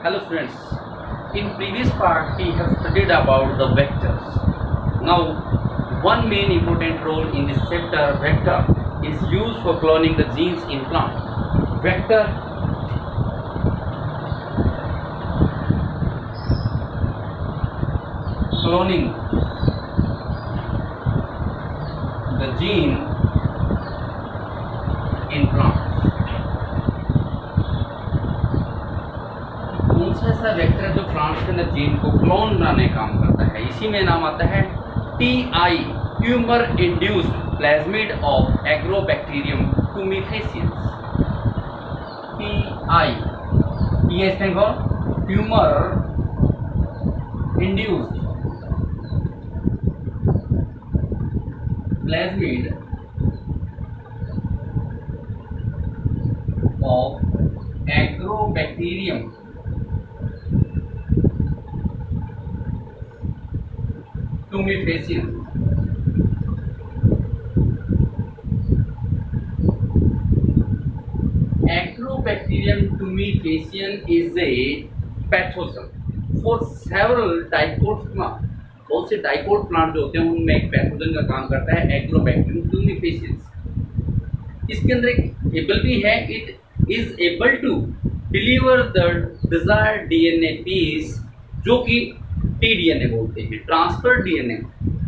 Hello students, in previous part we have studied about the vectors. Now one main important role in this chapter, vector, is used for cloning the genes in plant. Vector cloning the gene in plants. कौन सा ऐसा vector है जो plants के अंदर gene को clone बनाने का काम करता है? इसी में नाम आता है TI, tumour induced plasmid of agrobacterium tumefaciens. TI, TI stand for tumour induced plasmid of agrobacterium tumefaciens. Agrobacterium tumefaciens is a pathogen for several dicot plants. बहुत से डाइकोट प्लांट जो होते हैं उनमें एक पैथोजन का काम करता है एग्रोबैक्टीरियम tumefaciens. इसके अंदर एक एबिलिटी है, it is able to deliver the desired DNA piece, जो कि टीडीएनए बोलते हैं, ट्रांसफर डीएनए,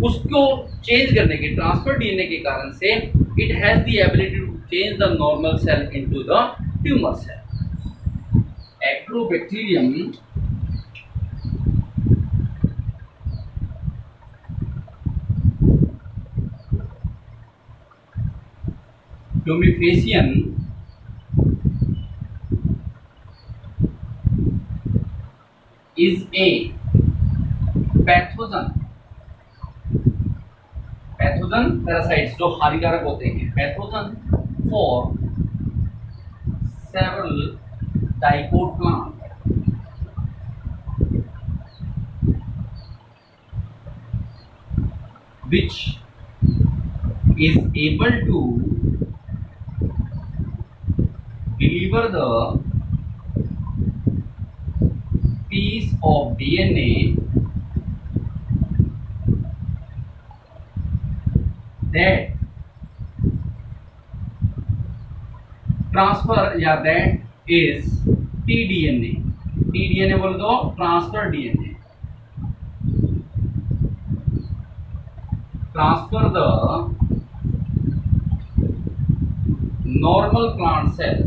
उसको चेंज करने के, ट्रांसफर डीएनए के कारण से it has the ability to change the normal cell into the tumour cell. Agrobacterium tumefaciens is a pathogen parasites जो हानिकारक होते हैं, pathogen for several dicot plant which is able to deliver the piece of DNA that transfer या that is tDNA. tDNA बोल दो, transfer DNA, transfer the normal plant cell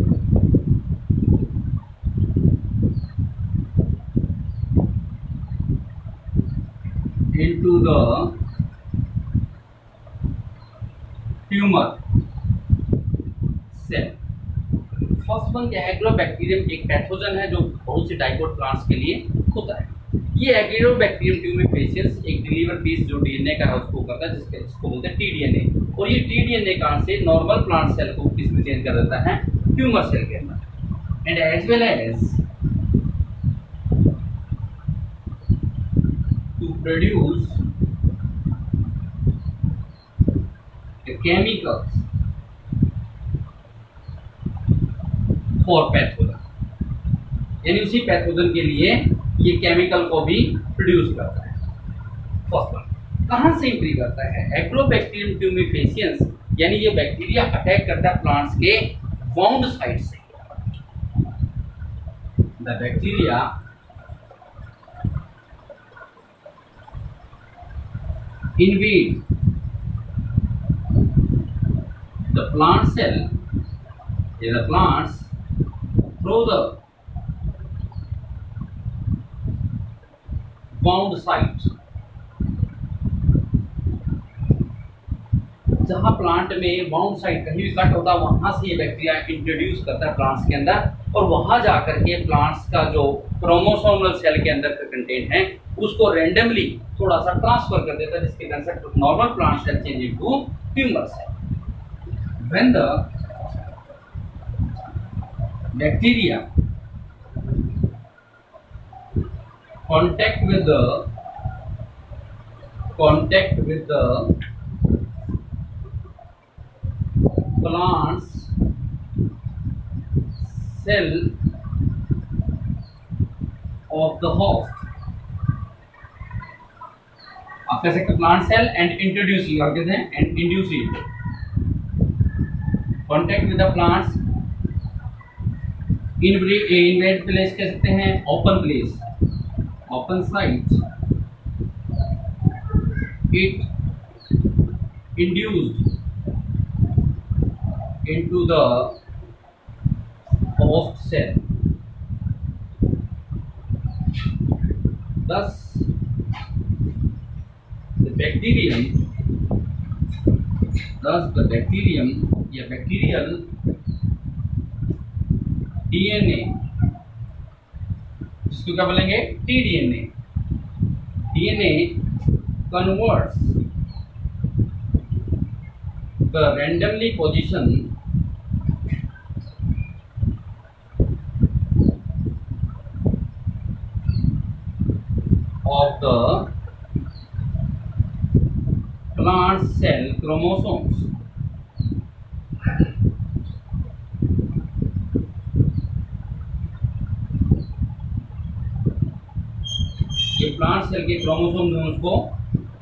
into the tumour cell. First one क्या है? Agrobacterium एक pathogen है जो बहुत से डाइकोट प्लांट्स के लिए होता है. ये एग्रोबैक्टीरियम tumefaciens एक डिलीवर पीस जो डीएनए का है उसको करता है, जिसको बोलते हैं टीडीएनए, और ये टीडीएनए कारण से नॉर्मल प्लांट सेल को किस में चेंज कर देता है? ट्यूमर सेल के अंदर. And as well as to produce chemicals for pathogen, यानी उसी पैथोजन के लिए ये केमिकल को भी प्रोड्यूस करता है. फर्स्ट वन कहाँ से इंक्रीज करता है? एग्रोबैक्टीरियम tumefaciens, यानी ये बैक्टीरिया अटैक करता है प्लांट्स के वाउंड साइड से. The bacteria invade the plant cell, the plants through the wound site. जहाँ प्लांट में वाउंड साइट कहीं भी कट होता है वहां से ये बैक्टीरिया इंट्रोड्यूस करता है प्लांट्स के अंदर, और वहां जाकर के प्लांट्स का जो क्रोमोसोमल सेल के अंदर का कंटेंट है उसको रेंडमली थोड़ा सा ट्रांसफर कर देता है, जिसके कारण से normal plant cell change into tumour cell. When the bacteria contact with the plant's cell of the host, आप कह सकते प्लांट सेल एंड इंट्रोड्यूसिंग, आप कहते हैं and inducing contact with the plants invade place कह सकते हैं, open place, open site, it induced into the host cell. Thus, the bacterium या bacterial DNA, जिसको क्या बोलेंगे tDNA, DNA converts the randomly positioned of the plant cell chromosomes ये plant cell के chromosome जो उसको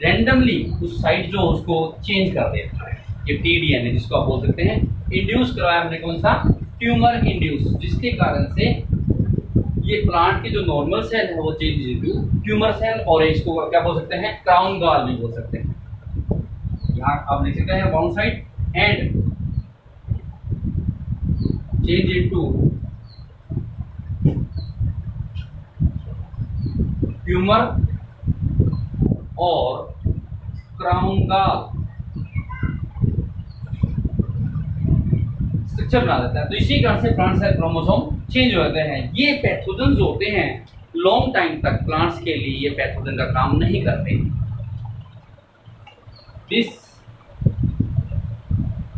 रैंडमली उस साइट जो उसको चेंज कर देता है, ये टीडीएनए जिसको आप बोल सकते हैं इंड्यूस करवाया हमने, कौन सा ट्यूमर इंड्यूस, जिसके कारण से ये प्लांट के जो नॉर्मल सेल है वो चेंज इनटू ट्यूमर सेल, और इसको क्या बोल सकते हैं क्राउन गॉल भी बोल सकते हैं। यहाँ आप लिख सकते हैं bound side and change into tumour और क्राउन गॉल स्ट्रक्चर बना देता है। तो इसी कारण से प्लांट सेल क्रोमोसोम चेंज हो जाते हैं। ये पैथोजन होते हैं लॉन्ग टाइम तक प्लांट्स के लिए ये पैथोजन का काम नहीं करते। This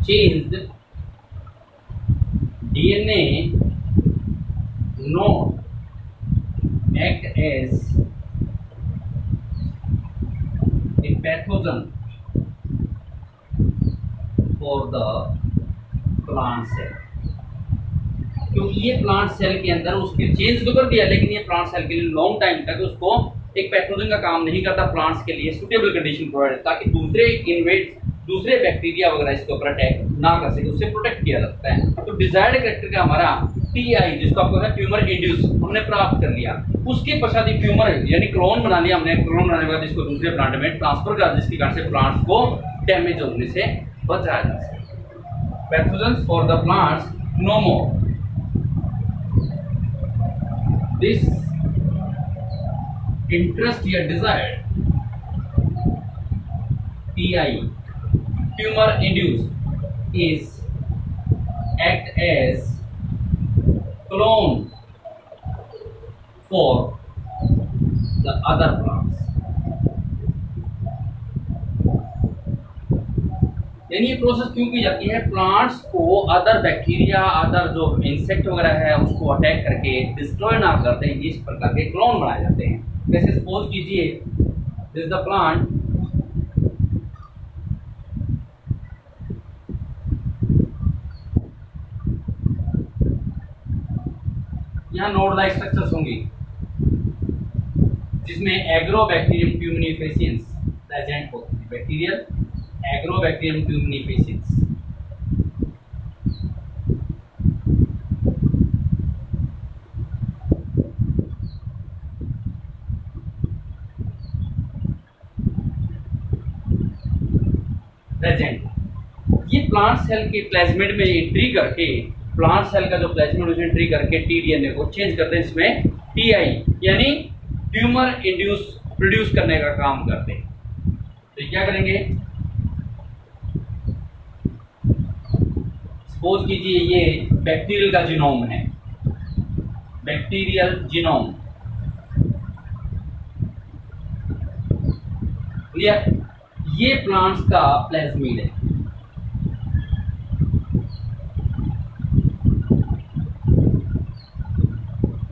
changed DNA not act as a pathogen for the plant cell, क्योंकि ये प्लांट सेल के अंदर उसके चेंज तो कर दिया, लेकिन ये प्लांट सेल के लिए लॉन्ग टाइम तक उसको एक पैथोजन का काम नहीं करता, प्लांट्स के लिए सुटेबल कंडीशन प्रोवाइड, ताकि दूसरे बैक्टीरिया वगैरह इसके ऊपर अटैक ना कर सके, उससे प्रोटेक्ट किया जाता है। तो डिजायर्ड कैरेक्टर का हमारा टीआई, जिसको आपको ट्यूमर इंड्यूस हमने प्राप्त कर लिया, उसके पश्चात ट्यूमर यानी क्लोन बना लिया हमने, क्लोन बनाने के बाद इसको दूसरे प्लांट में ट्रांसफर कर, जिसके कारण से प्लांट्स को डैमेज होने से बचाया जा सके। Pathogens for the plants no more. This interest या desired TI tumor induced is act as clone for the other plants। यानी ये प्रोसेस क्यों की जाती है, प्लांट्स को अदर बैक्टीरिया अदर जो इंसेक्ट वगैरह है उसको अटैक करके डिस्ट्रॉय ना करते हैं, इस प्रकार के क्लोन बनाए जाते हैं। जैसे सपोज कीजिए दिस द प्लांट, यहाँ नोड लाइक स्ट्रक्चर्स होंगी जिसमें एग्रोबैक्टीरियम ट्यूमिनिफेसिएंस प्रेजेंट होती है, बैक्टीरियल एग्रोबैक्टीरियम ट्यूमिनिफेसिएंस। प्रेजेंट ये प्लांट सेल के प्लाज्मिड में एंट्री करके, प्लांट सेल का जो प्लाज्मिड उसमें एंट्री करके टीडीएनए को चेंज करते हैं, इसमें टीआई यानी ट्यूमर इंड्यूस प्रोड्यूस करने का काम करते हैं। तो क्या करेंगे, सपोज कीजिए ये बैक्टीरियल का जीनोम है, बैक्टीरियल जीनोम क्लियर, ये प्लांट्स का प्लाज्मिड है,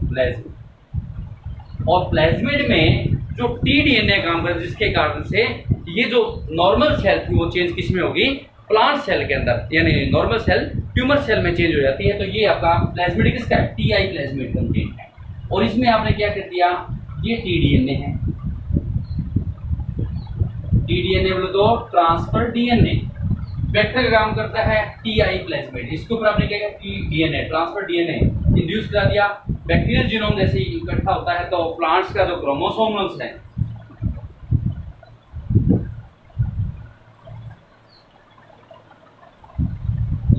प्लाज्मिड, और प्लाज्मिड में जो टीडीएनए काम करता है, जिसके कारण से ये जो नॉर्मल सेल थी वो चेंज किस में होगी, प्लांट सेल के अंदर, यानी नॉर्मल सेल ट्यूमर सेल में चेंज हो जाती है। तो ये आपका प्लाज्मिड किसका है, टीआई प्लाज्मिड कंटेंट है। और इसमें आपने क्या कर दिया, ये टीडीएनए है, टीडीएनए बोले तो ट्रांसफर डीएनए। वेक्टर का काम करता है टीआई प्लाज्मिड, इसके ऊपर आपने क्या किया, टीडीएनए ट्रांसफर डीएनए इंड्यूस करा दिया। बैक्टीरियल जीनोम जैसे ही इकट्ठा होता है तो प्लांट्स का जो क्रोमोसोम्स है,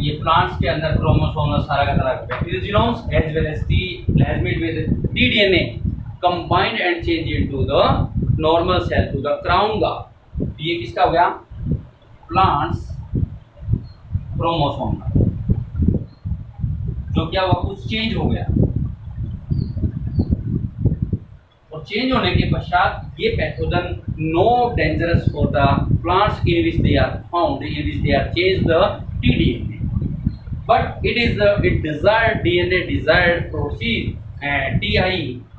ये प्लांट्स के अंदर क्रोमोसोम सारा का सारा bacterial genomes as well as T plasmid with TDNA combined and change into the normal cell to the crown gall. ये किसका हो गया, प्लांट्स क्रोमोसोम, जो क्या हुआ, कुछ चेंज हो गया, और चेंज होने के पश्चात ये pathogen no dangerous for the plants in which they are found, in which they are change the TDNA, but it is it desired DNA desired proceed and TI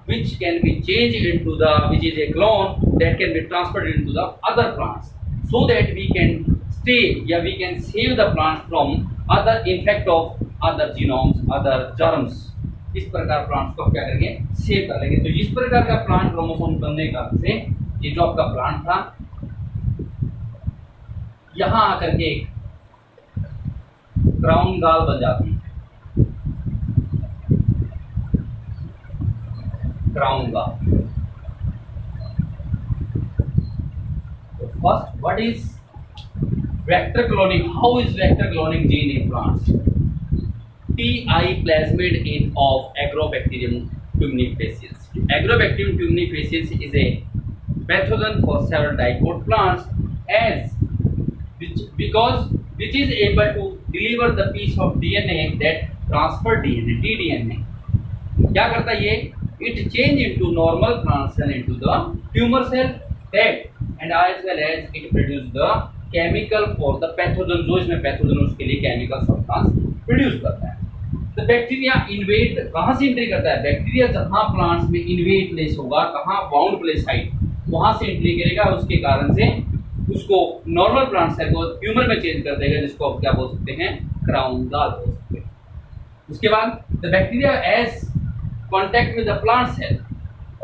which can be changed into the, which is a clone that can be transferred into the other plants so that we can stay, yeah, we can save the plants from other infect of other genomes, other germs। इस प्रकार plants को क्या करेंगे, save कर लेंगे। तो इस प्रकार का प्लांट क्रोमोसोम बनने का से ये जो आपका प्लांट था, यहाँ आकर के क्राउन गाल बन जाती है, क्राउन गाल। तो first, what is vector cloning, how is vector cloning gene in plants? TI plasmid in of agrobacterium tumefaciens। Agrobacterium tumefaciens is a pathogen for several dicot plants as which is able to deliver the piece of DNA that transfer DNA, tDNA। क्या करता है ये, it change into normal plant cell into the tumor cell that and as well as it produce the chemical for the pathogen, जो इसमें pathogen उसके लिए chemical substance produce करता है। तो बैक्टीरिया इन्वेट कहाँ से एंट्री करता है, बैक्टीरिया जहाँ प्लांट्स में इन्वेट प्लेस होगा, कहाँ बाउंड प्लेस साइट, वहां से एंट्री करेगा, उसके कारण से उसको नॉर्मल प्लांट सेल को ट्यूमर में चेंज कर देगा, जिसको आप क्या बोल सकते हैं, क्राउन गाल बोल सकते हैं। उसके बाद the bacteria as contact with the plant cell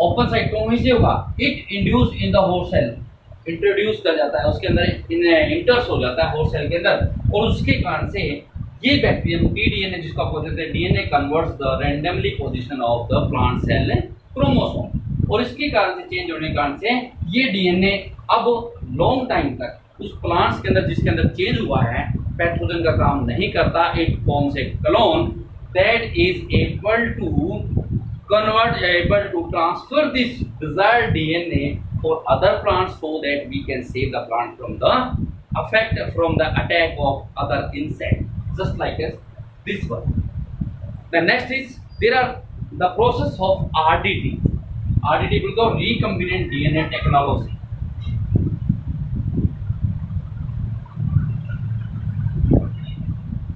open site को वहीं से होगा, it induce in the host cell, introduce कर जाता है उसके अंदर, इंटर्स हो जाता है होस्ट सेल के अंदर, और उसके कारण से ये बैक्टीरियम टीडीएनए, जिसको आप बोलते हैं DNA converts the randomly position of the plant cell chromosome, और इसके कारण से चेंज होने के कारण से ये डीएनए अब लॉन्ग टाइम तक उस प्लांट्स के अंदर, जिसके अंदर चेंज हुआ है, पैथोजन का काम नहीं करता। It forms a clone that is able to convert, able to transfer this desired DNA for other plants so that we can save the plant from the affect, from the attack of other insect, just like this one. The next is there are the process of RDT. RDT बोलते हो recombinant DNA technology.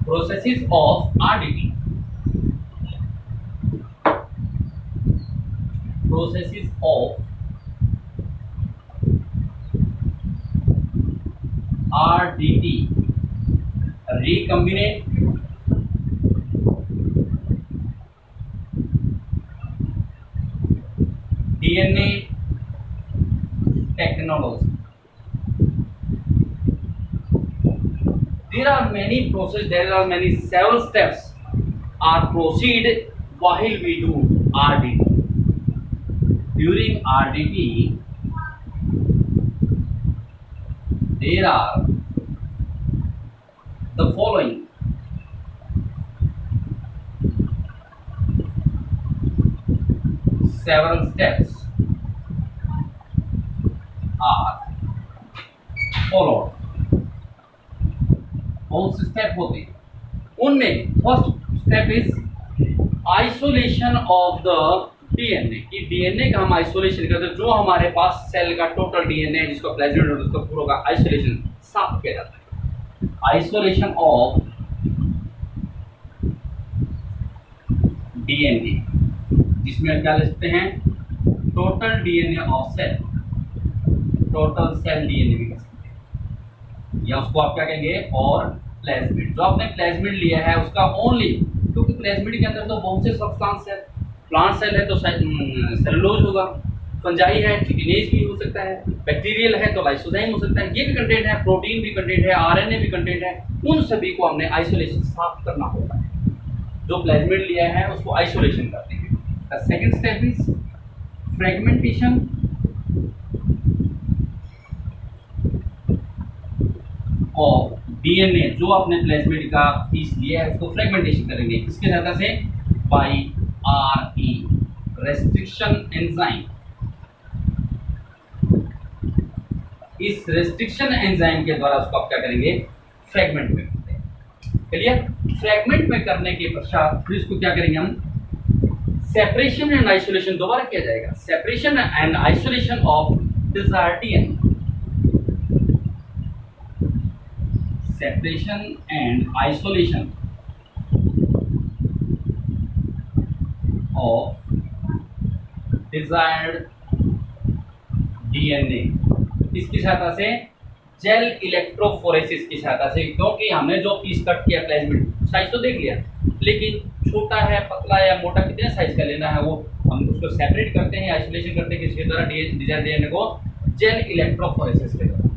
Processes of RDT, processes of RDT, recombinant DNA technology। There are many processes, there are many several steps are proceed while we do RDT। During RDT, there are the following: several steps are followed। बहुत से step होते हैं, उनमें first step is isolation of the DNA. कि DNA का हम isolation करते हैं, जो हमारे पास सेल का टोटल डीएनए है, जिसको प्लाज्मिड होता है, उसको पूरा का आइसोलेशन साफ किया जाता है। आइसोलेशन ऑफ डीएनए, जिसमें क्या ले सकते हैं, total DNA of cell, total cell DNA भी कह सकते हैं, या उसको आप क्या कहेंगे, और प्लाज्मिड। जो आपने प्लाज्मिड लिया है उसका ओनली, क्योंकि प्लाज्मिड के अंदर तो बहुत से सब्सटेंस है, प्लांट सेल है तो सेलुलोज होगा, फंजाई है चिटिनेज भी हो सकता है, बैक्टीरियल है तो लाइसोजाइम हो सकता है, ये भी कंटेंट है, प्रोटीन भी कंटेंट है, आरएनए भी कंटेंट है। उन सभी को हमने आइसोलेशन साफ करना होता है। जो प्लाज्मिड लिया है उसको आइसोलेशन करते हैं। The second step is fragmentation of DNA. जो आपने प्लाज्मिड का पीस लिया है उसको फ्रेगमेंटेशन करेंगे किसके सहायता से? By RE restriction enzyme. इस रेस्ट्रिक्शन एंजाइम के द्वारा उसको आप क्या करेंगे? फ्रेगमेंट में करते हैं। क्लियर? फ्रेगमेंट में करने के पश्चात फिर इसको क्या करेंगे हम? सेपरेशन एंड आइसोलेशन दोबारा किया जाएगा। Separation and isolation of desired DNA. Separation and isolation of desired DNA इसकी सहायता से, जेल इलेक्ट्रोफोरेसिस की सहायता से, क्योंकि हमने जो पीस कट किया प्लाज्मिड साइज तो देख लिया, लेकिन छोटा है पतला या मोटा कितने साइज का लेना है वो हम उसको सेपरेट करते हैं, आइसोलेशन करते हैं किसके द्वारा? डिजायर्ड डीएनए को जेल इलेक्ट्रोफोरेसिस के द्वारा।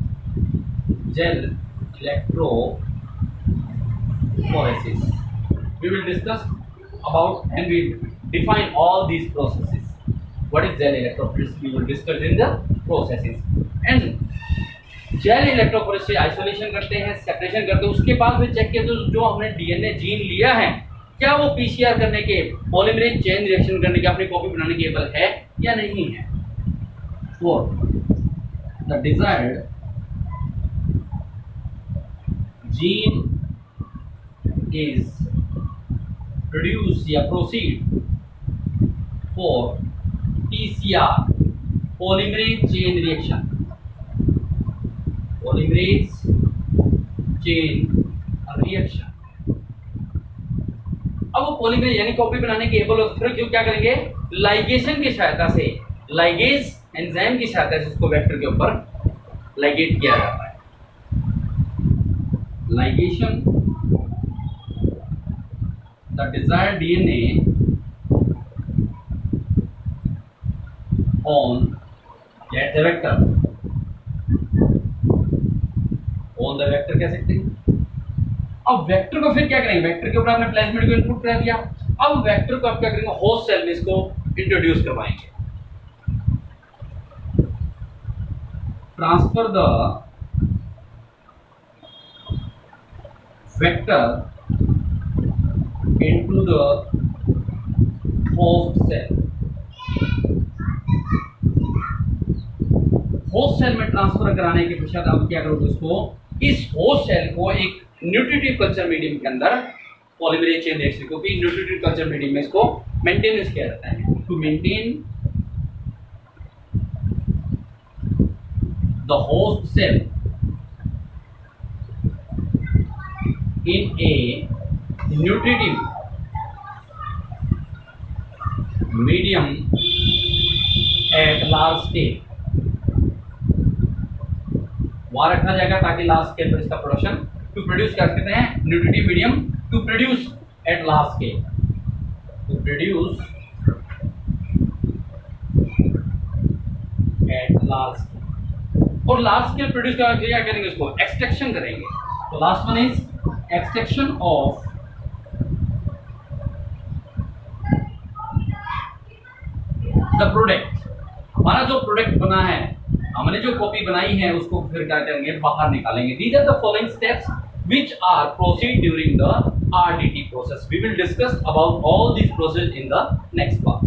Gel electrophoresis. We will discuss about and we define all these processes. What is gel electrophoresis? We will discuss in the processes. And gel electrophoresis isolation करते हैं, separation करते हैं, उसके बाद फिर चेक किया तो जो हमने डीएनए जीन लिया है क्या वो पीसीआर करने के, पॉलीमरेज चेन रिएक्शन करने के, अपनी कॉपी बनाने के एबल है या नहीं है। Fourth, the desired gene is produced या proceed for PCR polymerase chain reaction, polymerase chain reaction। अब वो पॉलीमरेज यानी कॉपी बनाने के एबल फिर क्यों क्या करेंगे? लाइगेशन की सहायता से, लाइगेज एंजाइम की सहायता से इसको वेक्टर के ऊपर लाइगेट किया जाता है। ligation the desired DNA on get the vector, on the vector कह सकते हैं। अब वेक्टर को फिर क्या करेंगे? वेक्टर के ऊपर आपने प्लाज्मिड को इनपुट कर दिया, अब वेक्टर को आप क्या करेंगे? होस्ट सेल में इसको इंट्रोड्यूस करवाएंगे। Transfer the vector into the host cell। Host cell में ट्रांसफर कराने के पश्चात आप क्या करोगे? उसको, इस होस्ट सेल को एक न्यूट्रिटिव कल्चर मीडियम के अंदर पॉलीमरेज चेन रिएक्शन, क्योंकि न्यूट्रिटिव कल्चर मीडियम में इसको मेंटेनेंस किया जाता है, to maintain the host cell in a nutritive medium at large scale। वहां रखा जाएगा ताकि लार्ज स्केल पर इसका प्रोडक्शन टू प्रोड्यूस कर सकते हैं। Nutritive medium to produce at large scale, to produce at large scale. और लार्ज स्केल प्रोड्यूस करके क्या करेंगे? उसको एक्सट्रैक्शन करेंगे। तो last one is extraction of the product. हमारा जो प्रोडक्ट बना है, हमने जो कॉपी बनाई है उसको फिर क्या करेंगे? बाहर निकालेंगे। These are the following steps which are proceed during the RDT process. We will discuss about all these process in the next part.